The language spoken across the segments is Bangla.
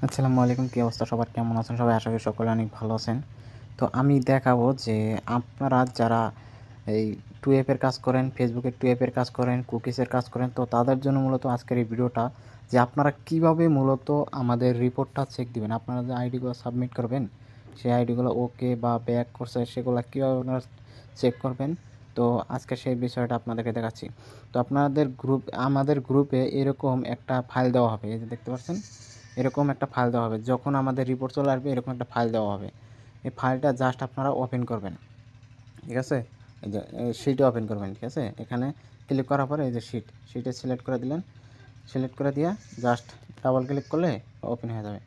আসসালামু আলাইকুম। কী অবস্থা সবার? কেমন আছেন সবাই? আশা করি সকলে অনেক ভালো আছেন। তো আমি দেখাবো যে আপনারা যারা এই 2FA এর কাজ করেন, ফেসবুকের 2FA এর কাজ করেন, কুকিজের কাজ করেন, তো তাদের জন্য মূলত আজকের এই ভিডিওটা যে আপনারা কীভাবে মূলত আমাদের রিপোর্টটা চেক দিবেন। আপনারা যে আইডিগুলো সাবমিট করবেন, সেই আইডিগুলো ওকে বা ব্যাক করছে সেগুলো কীভাবে আপনারা চেক করবেন। তো আজকে সেই বিষয়টা আপনাদেরকে দেখাচ্ছি। তো আমাদের গ্রুপে এরকম একটা ফাইল দেওয়া হবে, এই যে দেখতে পাচ্ছেন, এরকম একটা ফাইল দেওয়া হবে। যখন আমাদের রিপোর্ট চলে আসবে এরকম একটা ফাইল দেওয়া হবে। এই ফাইলটা জাস্ট আপনারা ওপেন করবেন, ঠিক আছে? এই যে শিটে ওপেন করবেন, ঠিক আছে? এখানে ক্লিক করার পরে এই যে শিটে সিলেক্ট করে দিলেন। সিলেক্ট করে দিয়ে জাস্ট ডাবল ক্লিক করলে ওপেন হয়ে যাবে।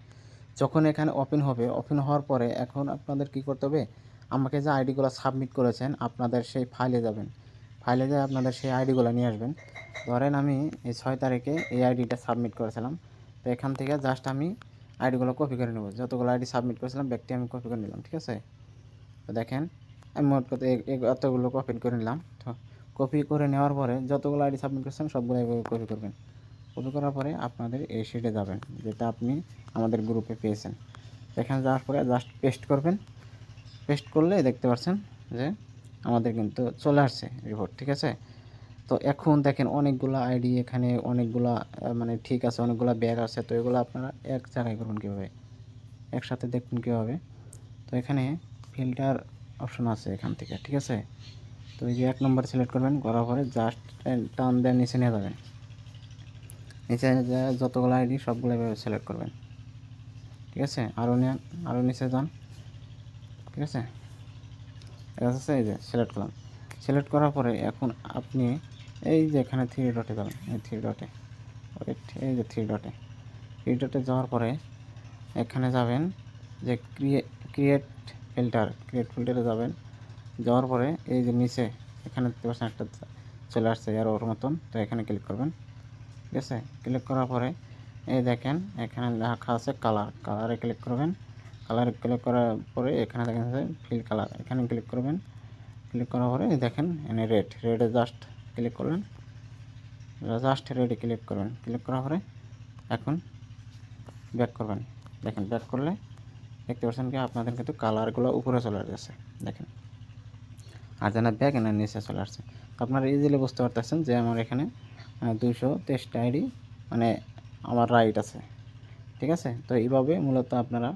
যখন এখানে ওপেন হবে, ওপেন হওয়ার পরে এখন আপনাদের কী করতে হবে, আমাকে যে আইডিগুলো সাবমিট করেছেন আপনাদের সেই ফাইলে যাবেন। ফাইলে যেয়ে আপনাদের সেই আইডিগুলো নিয়ে আসবেন। ধরেন আমি এই 6 তারিখে এই আইডিটা সাবমিট করেছিলাম। তো এখান থেকে জাস্ট আমি আইডিগুলো কপি করে নেব। যতগুলো আইডি সাবমিট করেছিলাম ব্যাগটি আমি কপি করে নিলাম, ঠিক আছে? তো দেখেন আমি মোট কথা এতগুলো কপি করে নিলাম। তো কপি করে নেওয়ার পরে যতগুলো আইডি সাবমিট করেছেন সবগুলো এভাবে কপি করবেন। কপি করার পরে আপনাদের এই শিটে যাবেন যেটা আপনি আমাদের গ্রুপে পেয়েছেন। এখানে যাওয়ার পরে জাস্ট পেস্ট করবেন। পেস্ট করলে দেখতে পাচ্ছেন যে আমাদের কিন্তু চলে আসছে রিপোর্ট, ঠিক আছে? তো এখন দেখেন অনেকগুলো আইডি এখানে, অনেকগুলা মানে ঠিক আছে, অনেকগুলো ব্যাগ আছে। তো এগুলো আপনারা এক জায়গায় করবেন কীভাবে, একসাথে দেখবেন কীভাবে। তো এখানে ফিল্টার অপশন আছে এখান থেকে, ঠিক আছে? তো এই যে 1 নম্বর সিলেক্ট করবেন, করার পরে জাস্ট টান দিয়ে নিচে নিয়ে যাবেন। নিচে যতগুলো আইডি সবগুলো এভাবে সিলেক্ট করবেন, ঠিক আছে? আরও নিচে যান, ঠিক আছে? আছে এই যে সিলেক্ট করলাম। সিলেক্ট করার পরে এখন আপনি এই যে এখানে 3 ডটে যাবেন, এই 3 ডটে, এই যে 3 ডটে যাওয়ার পরে এখানে যাবেন যে ক্রিয়েট ফিল্টারে যাবেন। যাওয়ার পরে এই যে নিচে এখানে দেখতে পাচ্ছেন একটা চলে আসছে এরোর মতন। তো এখানে ক্লিক করবেন, ঠিক আছে? ক্লিক করার পরে এই দেখেন এখানে লেখা আছে কালারে ক্লিক করবেন। কালারে ক্লিক করার পরে এখানে দেখেন ফিল কালার, এখানে ক্লিক করবেন। ক্লিক করার পরে দেখেন এখানে রেডে জাস্ট ক্লিক করলেন, জাস্ট রেডে ক্লিক করবেন। ক্লিক করার পরে এখন ব্যাক করবেন। দেখেন ব্যাক করলে দেখতে পাচ্ছেন কি আপনাদের কিন্তু কালারগুলো উপরে চলে আসছে, দেখেন। আর যেন ব্যাক এনে নিচে চলে আসছে। তো আপনারা ইজিলি বুঝতে পারতেছেন যে আমার এখানে 223টা আইডি মানে আমার রাইট আছে, ঠিক আছে? তো এইভাবে মূলত আপনারা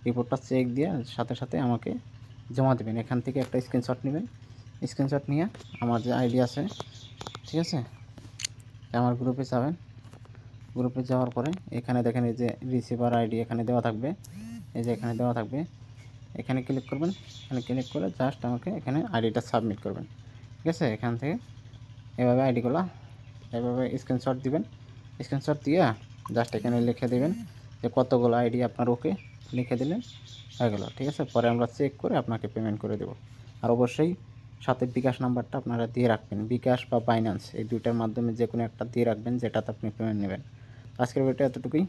রিপোর্টটা চেক দিয়ে সাথে সাথে আমাকে জমা দেবেন। এখান থেকে একটা স্ক্রিনশট নেবেন। স্ক্রিনশট নিয়ে আমার যে আইডি আছে, ঠিক আছে, আমার গ্রুপে যাবেন। গ্রুপে যাওয়ার পরে এখানে দেখেন এই যে রিসিভার আইডি এখানে দেওয়া থাকবে, এই যে এখানে দেওয়া থাকবে, এখানে ক্লিক করবেন। এখানে ক্লিক করে জাস্ট আমাকে এখানে আইডিটা সাবমিট করবেন, ঠিক আছে? এখান থেকে এভাবে আইডিগুলো এভাবে স্ক্রিনশট দিবেন। স্ক্রিনশট দিয়ে জাস্ট এখানে লিখে দেবেন যে কতগুলো আইডি আপনার ওকে, লিখে দিলেন, হয়ে গেল, ঠিক আছে? পরে আমরা চেক করে আপনাকে পেমেন্ট করে দেব। আর অবশ্যই সাথে বিকাশ নাম্বারটা আপনারা দিয়ে রাখবেন। বিকাশ বা বাইন্যান্স এই দুইটার মাধ্যমে যে কোনো একটা দিয়ে রাখবেন যেটাতে আপনি পেমেন্ট নেবেন। আজকের ভিডিওটা এতটুকুই।